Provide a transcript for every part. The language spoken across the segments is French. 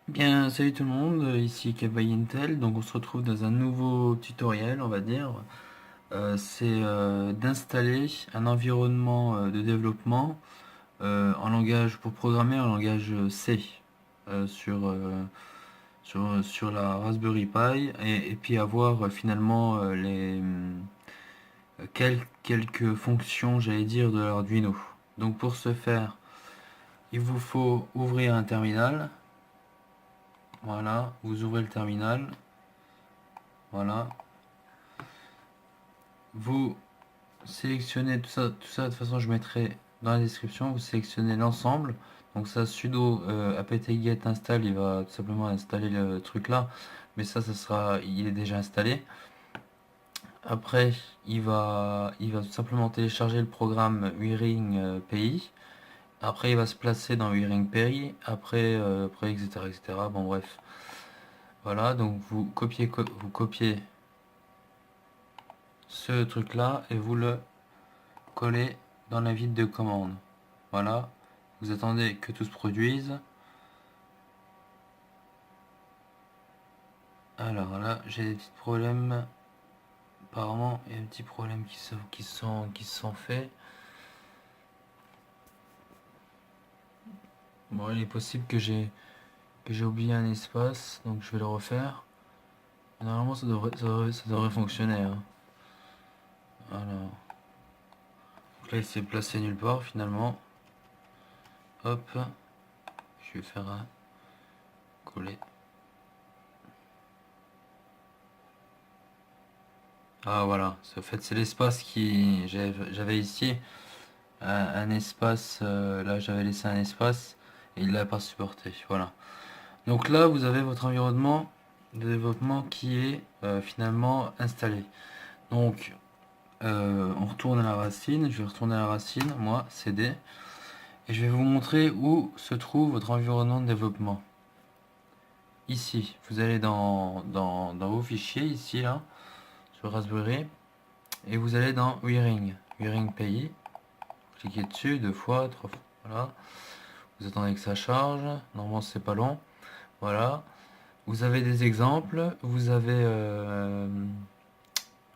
Bien, salut tout le monde, ici Kawaii Intel, donc on se retrouve dans un nouveau tutoriel, on va dire. C'est d'installer un environnement de développement en langage pour programmer en langage C sur la Raspberry Pi et puis avoir finalement quelques fonctions, j'allais dire, de l'Arduino. Donc pour ce faire, il vous faut ouvrir un terminal. Voilà, vous ouvrez le terminal. Voilà. Vous sélectionnez tout ça, de toute façon je mettrai dans la description, vous sélectionnez l'ensemble, donc ça sudo apt-get install, il va tout simplement installer le truc là, mais ça sera, il est déjà installé. Après il va tout simplement télécharger le programme Wiring PI, après il va se placer dans Wiring PI, après etc. Bon bref, voilà, donc vous copiez ce truc là et vous le collez dans la vide de commande. Voilà, vous attendez que tout se produise. Alors là, j'ai des petits problèmes. Apparemment, il y a des petits problèmes qui se sont faits. Bon, il est possible que j'ai oublié un espace, donc je vais le refaire. Normalement, ça devrait fonctionner, hein. Alors, donc là, il s'est placé nulle part finalement. Hop, je vais faire un coller. Ah voilà, en fait, c'est l'espace qui j'avais ici. Un espace, là j'avais laissé un espace et il l'a pas supporté. Voilà. Donc là vous avez votre environnement de développement qui est finalement installé. Donc on retourne à la racine, je vais retourner à la racine, moi CD, et je vais vous montrer où se trouve votre environnement de développement. Ici, vous allez dans vos fichiers, ici là, sur Raspberry, et vous allez dans Wiring PI, cliquez dessus deux fois, trois fois, voilà. Vous attendez que ça charge. Normalement, c'est pas long. Voilà. Vous avez des exemples.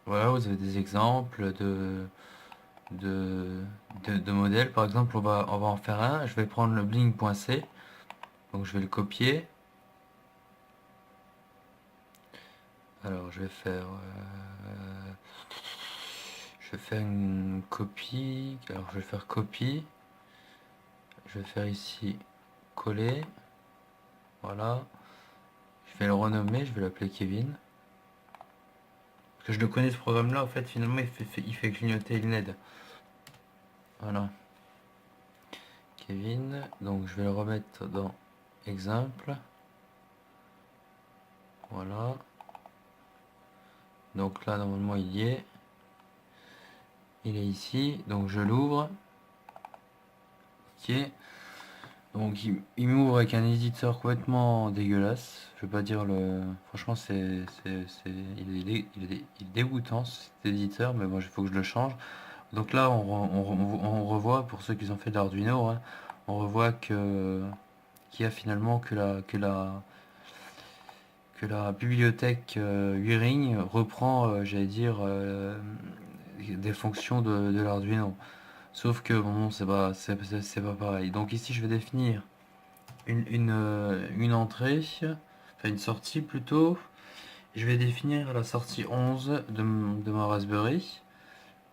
Voilà, vous avez des exemples de, de modèles. Par exemple, on va en faire un. Je vais prendre le bling.c. Donc, je vais le copier. Alors, je vais faire une copie. Alors, je vais faire copie. Je vais faire ici coller. Voilà. Je vais le renommer. Je vais l'appeler Kevin. Parce que je le connais ce programme là, en fait, finalement, il fait clignoter le LED. Voilà, Kevin. Donc je vais le remettre dans exemple. Voilà. Donc là, normalement, il y est. Il est ici. Donc je l'ouvre. Ok. Donc il m'ouvre avec un éditeur complètement dégueulasse. Je vais pas dire le. Franchement, il est dégoûtant cet éditeur, mais bon, il faut que je le change. Donc là, on revoit, pour ceux qui ont fait de l'Arduino, hein, on revoit qu'il y a finalement que la bibliothèque Wiring reprend, j'allais dire, des fonctions de l'Arduino. Sauf que bon, c'est pas pareil. Donc ici, je vais définir une entrée, enfin une sortie plutôt. Je vais définir la sortie 11 de ma Raspberry.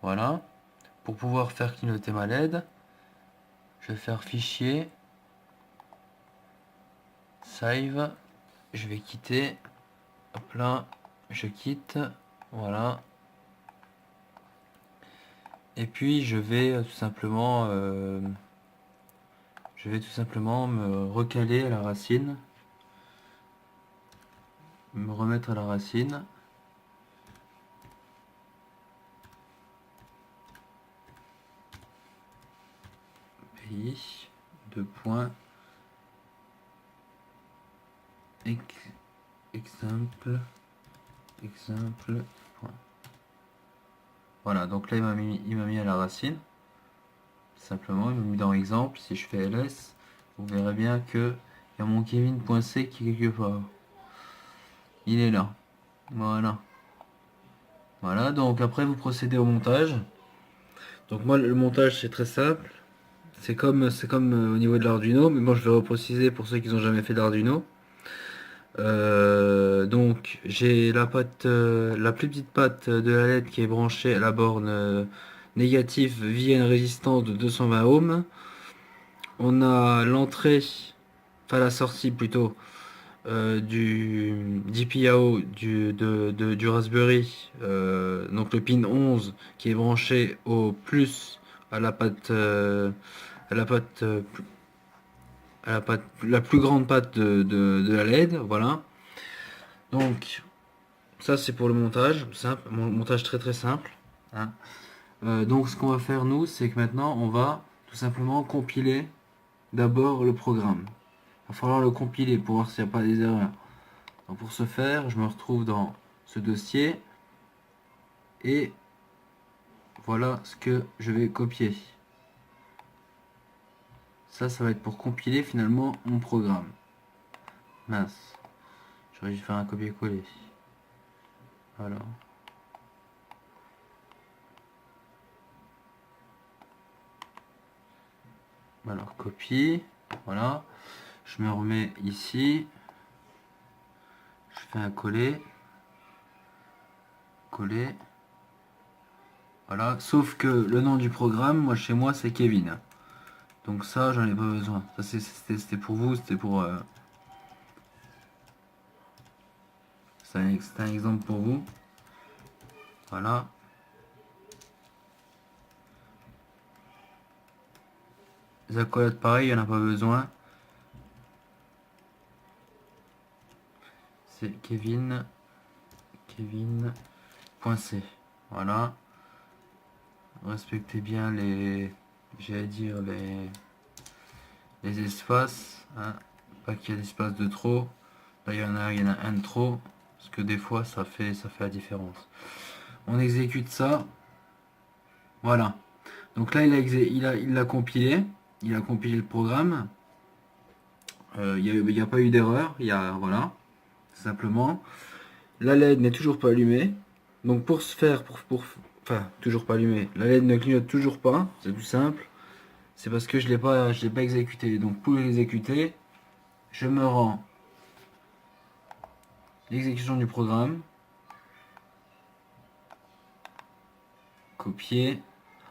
Voilà. Pour pouvoir faire clignoter ma LED, je vais faire fichier, save. Je vais quitter. Hop là, je quitte. Voilà. Et puis je vais tout simplement me recaler à la racine, me remettre à la racine. Pays, deux points, exemple, point. Voilà, donc là il m'a mis à la racine. Simplement, il m'a mis dans exemple. Si je fais ls, vous verrez bien que Il y a mon Kevin.c qui est quelque part. Il est là. Voilà. Voilà, donc après vous procédez au montage. Donc moi le montage c'est très simple. C'est comme au niveau de l'Arduino, mais moi je vais repréciser pour ceux qui n'ont jamais fait d'Arduino. Donc j'ai la plus petite patte de la LED qui est branchée à la borne négative via une résistance de 220 ohms. On a l'entrée, enfin la sortie plutôt, du DPIO du Raspberry, donc le pin 11 qui est branché au plus à la patte, à la patte, la plus grande patte de la LED, voilà. Donc ça c'est pour le montage, simple, montage très très simple, hein. Donc ce qu'on va faire nous, c'est que maintenant on va tout simplement compiler d'abord le programme. Il va falloir le compiler pour voir s'il n'y a pas des erreurs. Donc pour ce faire, je me retrouve dans ce dossier et voilà ce que je vais copier. Ça va être pour compiler finalement mon programme. Mince, j'aurais dû faire un copier-coller. Voilà. Alors copie, voilà. Je me remets ici. Je fais un coller. Coller. Voilà. Sauf que le nom du programme, moi chez moi c'est Kevin. Donc ça j'en ai pas besoin. Ça c'était pour vous, c'était pour... c'est un exemple pour vous. Voilà. Les accolades pareil, il n'y en a pas besoin. C'est Kevin.c. Voilà. Respectez bien j'allais dire les espaces, hein. Pas qu'il y ait d'espace de trop. Là il y en a un de trop. Parce que des fois ça fait la différence. On exécute ça. Voilà. Donc là il l'a compilé. Il a compilé le programme. Il n'y a pas eu d'erreur. Voilà. Simplement. La LED n'est toujours pas allumée. Donc pour ce faire, enfin toujours pas allumée, la LED ne clignote toujours pas, c'est tout simple. C'est parce que je l'ai pas exécuté. Donc pour l'exécuter, je me rends l'exécution du programme, copier.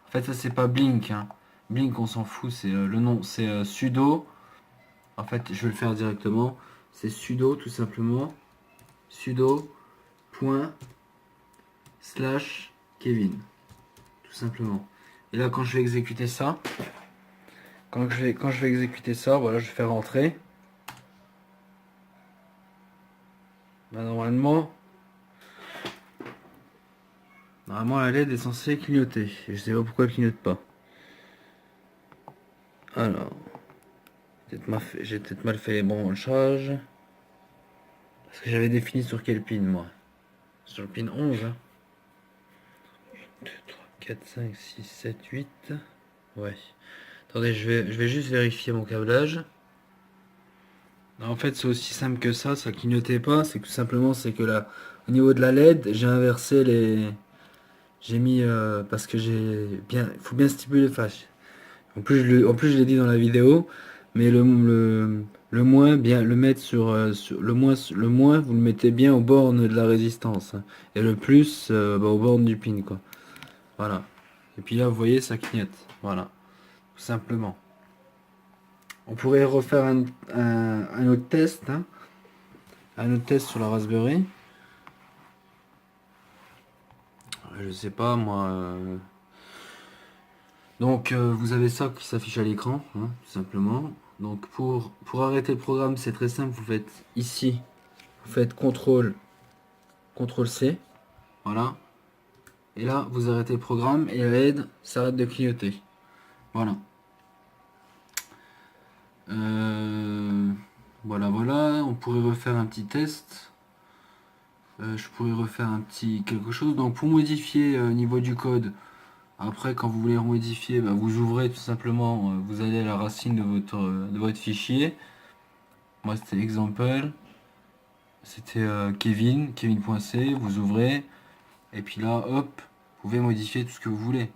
En fait ça c'est pas Blink, hein. Blink on s'en fout, c'est le nom, c'est sudo. En fait je vais le faire directement. C'est sudo tout simplement. Sudo point slash Kevin. Tout simplement. Et là quand je vais exécuter ça, quand je vais exécuter ça, voilà, je vais faire rentrer. Bah, normalement la LED est censée clignoter. Je sais pas pourquoi elle clignote pas. Alors, j'ai peut-être mal fait les branchages. Parce que j'avais défini sur quel pin moi. Sur le pin 11. 1, 2, 3, 4, 5, 6, 7, 8. Ouais. Attendez, je vais juste vérifier mon câblage. En fait, c'est aussi simple que ça clignotait pas. C'est que tout simplement, c'est que là, au niveau de la LED, j'ai inversé les. J'ai mis parce que il faut bien stipuler. Enfin, en plus, je l'ai dit dans la vidéo, mais le moins bien le mettre sur le moins, vous le mettez bien aux bornes de la résistance, hein. Et le plus aux bornes du pin, quoi. Voilà. Et puis là, vous voyez, ça clignote. Voilà, tout simplement. On pourrait refaire un autre test, hein. Un autre test sur la Raspberry. Je sais pas moi. Donc vous avez ça qui s'affiche à l'écran, hein, tout simplement. Donc pour arrêter le programme, c'est très simple, vous faites ici, vous faites CTRL C, voilà. Et là, vous arrêtez le programme et la LED s'arrête de clignoter. Voilà. Voilà, on pourrait refaire un petit test. Je pourrais refaire un petit quelque chose. Donc pour modifier au niveau du code, après, quand vous voulez remodifier, bah, vous ouvrez tout simplement, vous allez à la racine de votre fichier. Moi c'était exemple, c'était Kevin.c, vous ouvrez, et puis là, hop, vous pouvez modifier tout ce que vous voulez.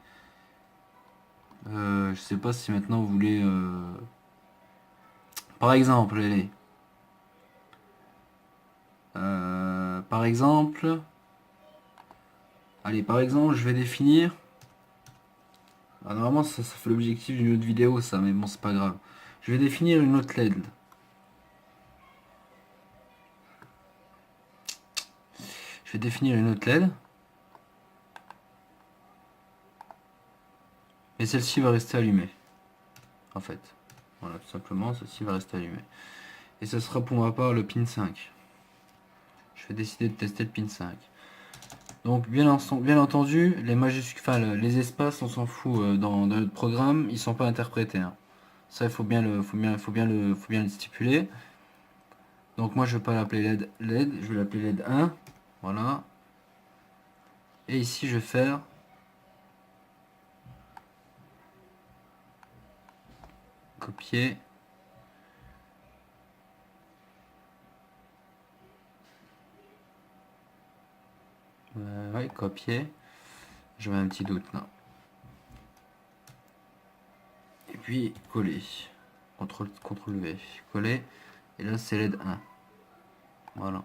Je sais pas si maintenant vous voulez... Par exemple, allez. Par exemple... Allez, par exemple, je vais définir... Ah, normalement, ça fait l'objectif d'une autre vidéo, ça, mais bon, c'est pas grave. Je vais définir une autre LED. Je vais définir une autre LED. Et celle-ci va rester allumée. En fait. Voilà, tout simplement, celle-ci va rester allumée. Et ce sera pour ma part le pin 5. Je vais décider de tester le pin 5. Donc bien entendu, les majuscules, enfin les espaces, on s'en fout dans notre programme, ils sont pas interprétés. Hein. Ça, il faut bien le stipuler. Donc moi, je vais pas l'appeler LED, je vais l'appeler LED 1. Voilà. Et ici, je vais faire copier. Ouais, copier. Je mets un petit doute là. Et puis coller. CTRL V. Coller. Et là, c'est LED 1. Voilà.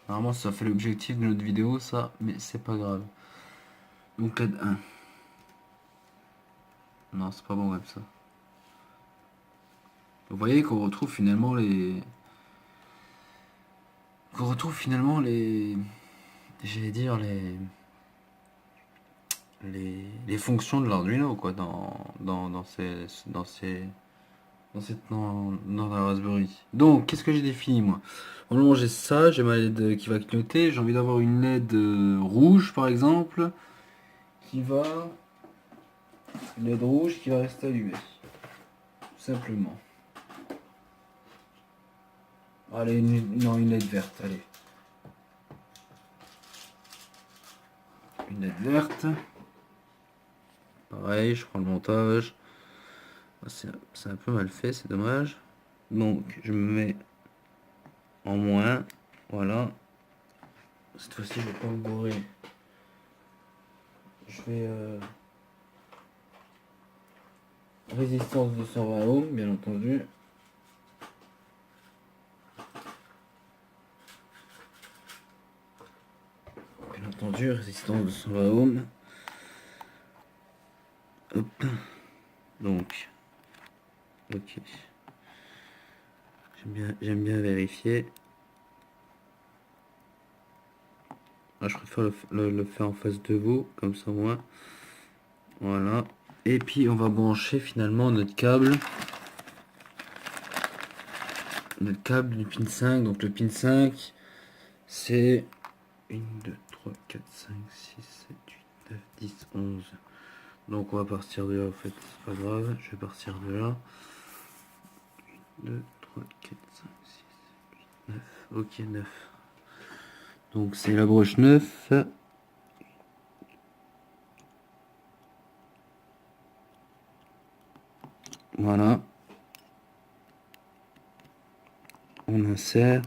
Normalement, ça fait l'objectif de notre vidéo, ça, mais c'est pas grave. Donc LED 1. Non, c'est pas bon comme ça. Vous voyez qu'on retrouve finalement les... J'allais dire les fonctions de l'Arduino, quoi, dans la Raspberry. Donc, qu'est-ce que j'ai défini, moi? Normalement, j'ai ça, j'ai ma LED qui va clignoter. J'ai envie d'avoir une LED rouge, par exemple, qui va... Une LED rouge qui va rester allumée. Tout simplement. Allez, une LED verte, allez. Une LED verte. Pareil, je prends le montage. C'est un peu mal fait, c'est dommage. Donc, je me mets en moins. Voilà. Cette fois-ci, je vais pas me bourrer. Je vais... Résistance de 120 ohms, bien entendu. Bien entendu, résistance de 120 ohms. Hop. Donc, ok. J'aime bien vérifier. Ah, je préfère le faire en face de vous, comme ça moi. Voilà. Et puis on va brancher finalement notre câble. Notre câble du pin 5. Donc le pin 5, c'est 1, 2, 3, 4, 5, 6, 7, 8, 9, 10, 11. Donc on va partir de là, en fait, c'est pas grave, je vais partir de là. 2, 3, 4, 5, 6, 7, 8, 9. Ok, 9. Donc c'est la broche 9. Voilà. On insère.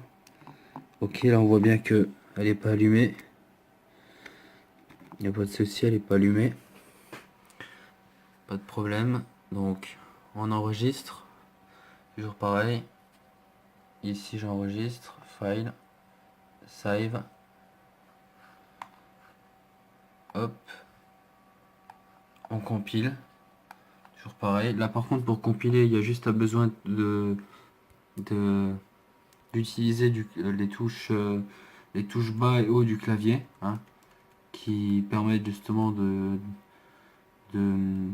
Ok, là on voit bien que elle n'est pas allumée. Il n'y a pas de souci, elle n'est pas allumée. Pas de problème. Donc on enregistre. Toujours pareil. Ici j'enregistre. File. Save. Hop. On compile. Toujours pareil. Là par contre pour compiler, il y a juste besoin d'utiliser les touches bas et haut du clavier, hein, qui permettent justement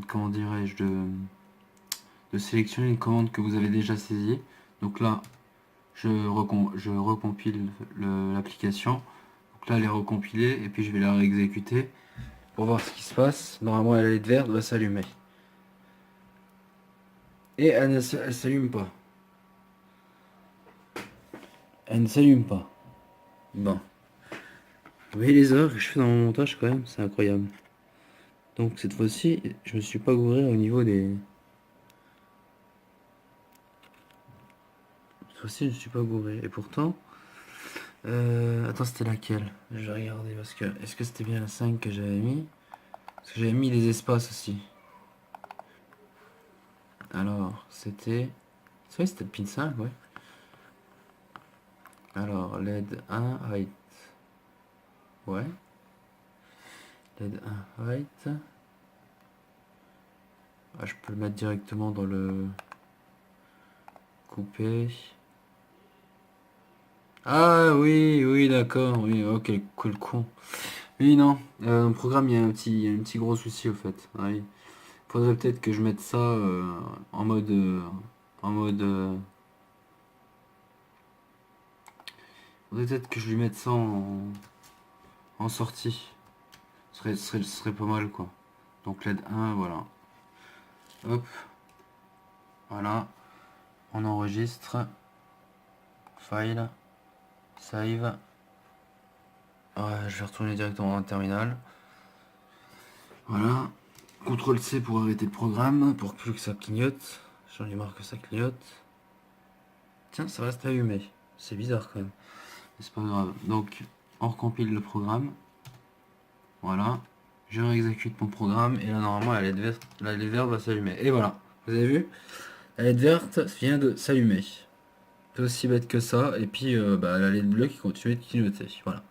comment dirais-je, de sélectionner une commande que vous avez déjà saisie. Donc là je recompile l'application. Donc là elle est recompilée et puis je vais la réexécuter pour voir ce qui se passe. Normalement la LED verte va s'allumer. Et elle s'allume pas. Elle ne s'allume pas. Bon. Vous voyez les erreurs que je fais dans mon montage quand même, c'est incroyable. Donc cette fois-ci, je me suis pas gouré au niveau des... Ça aussi, je ne suis pas gouré. Et pourtant... attends, c'était laquelle? Je vais regarder parce que... Est-ce que c'était bien la 5 que j'avais mis? Parce que j'avais mis les espaces aussi. Alors, c'était... C'est vrai, c'était le pin 5, ouais. Alors, LED 1, height. Ouais. LED 1, height. Ah, je peux le mettre directement dans le... Couper. Ah oui, oui, d'accord, oui, ok, quel con. Oui, non, dans le programme, il y a un petit gros souci au fait. Ah oui. Faudrait peut-être que je mette ça en mode... en mode... faudrait peut-être que je lui mette ça en sortie. Ce serait pas mal, quoi. Donc LED 1, voilà. Hop, voilà. On enregistre. File. Save. Ouais, je vais retourner directement dans le terminal. Voilà. CTRL C pour arrêter le programme, pour plus que ça clignote. J'en ai marre que ça clignote. Tiens, ça reste allumé. C'est bizarre quand même. Mais c'est pas grave. Donc, on recompile le programme. Voilà. Je réexécute mon programme. Et là, normalement, la LED verte va s'allumer. Et voilà. Vous avez vu? La LED verte vient de s'allumer. C'est aussi bête que ça. Et puis, la LED bleue qui continue de clignoter. Voilà.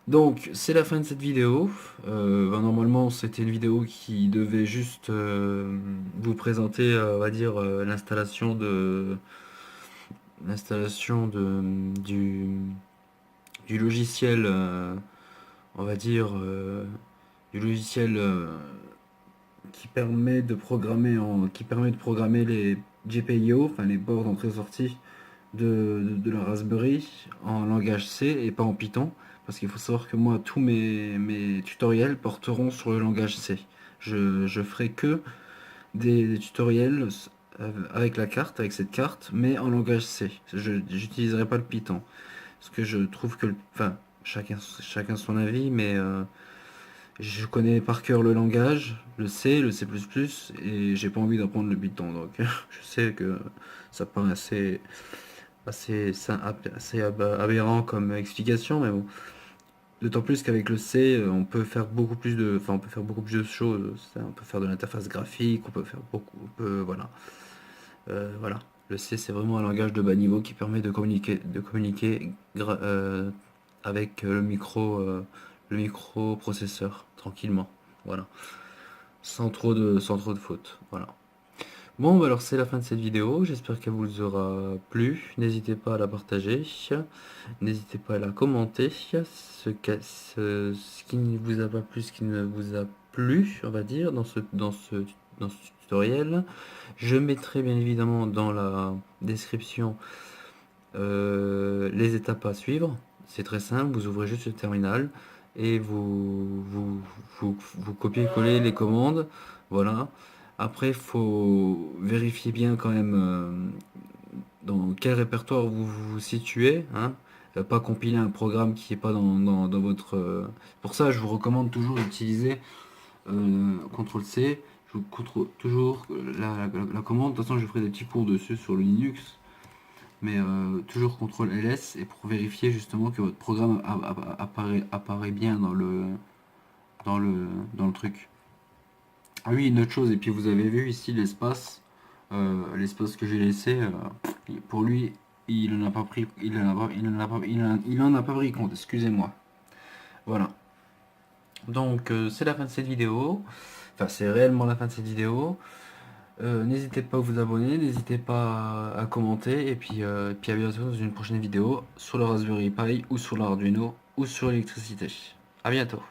Donc, c'est la fin de cette vidéo. Normalement, c'était une vidéo qui devait juste vous présenter, on va dire, l'installation du logiciel, on va dire, du logiciel qui permet de programmer les GPIO, enfin les bords d'entrée-sortie de la Raspberry en langage C et pas en Python. Parce qu'il faut savoir que moi, tous mes tutoriels porteront sur le langage C. Je ferai que des tutoriels avec la carte, avec cette carte, mais en langage C. Je n'utiliserai pas le Python. Parce que je trouve que... Enfin, chacun son avis, mais je connais par cœur le langage, le C, le C++, et j'ai pas envie d'apprendre le Python. Donc je sais que ça paraît assez aberrant comme explication, mais bon. D'autant plus qu'avec le C, on peut faire beaucoup plus de, enfin, on peut faire beaucoup plus de choses. On peut faire de l'interface graphique, on peut faire beaucoup, voilà. Voilà. Le C, c'est vraiment un langage de bas niveau qui permet de communiquer avec le microprocesseur tranquillement. Voilà. Sans trop de fautes. Voilà. Bon, bah alors c'est la fin de cette vidéo. J'espère qu'elle vous aura plu. N'hésitez pas à la partager. N'hésitez pas à la commenter. Ce qui ne vous a pas plu, ce qui ne vous a plu, on va dire, dans ce tutoriel. Je mettrai bien évidemment dans la description les étapes à suivre. C'est très simple, vous ouvrez juste le terminal et vous copiez-collez les commandes. Voilà. Après, il faut vérifier bien quand même dans quel répertoire vous vous situez, hein. Pas compiler un programme qui n'est pas dans votre... Pour ça, je vous recommande toujours d'utiliser CTRL C. Je vous contrôle toujours la commande. De toute façon, je ferai des petits cours dessus sur le Linux. Mais toujours CTRL LS et pour vérifier justement que votre programme apparaît bien dans le truc. Ah oui, une autre chose, et puis vous avez vu ici l'espace que j'ai laissé, pour lui, il en a pas pris, il en a pas pris compte, excusez-moi. Voilà. Donc c'est la fin de cette vidéo. Enfin, c'est réellement la fin de cette vidéo. N'hésitez pas à vous abonner, n'hésitez pas à commenter, et puis à bientôt dans une prochaine vidéo sur le Raspberry Pi ou sur l'Arduino ou sur l'électricité. À bientôt.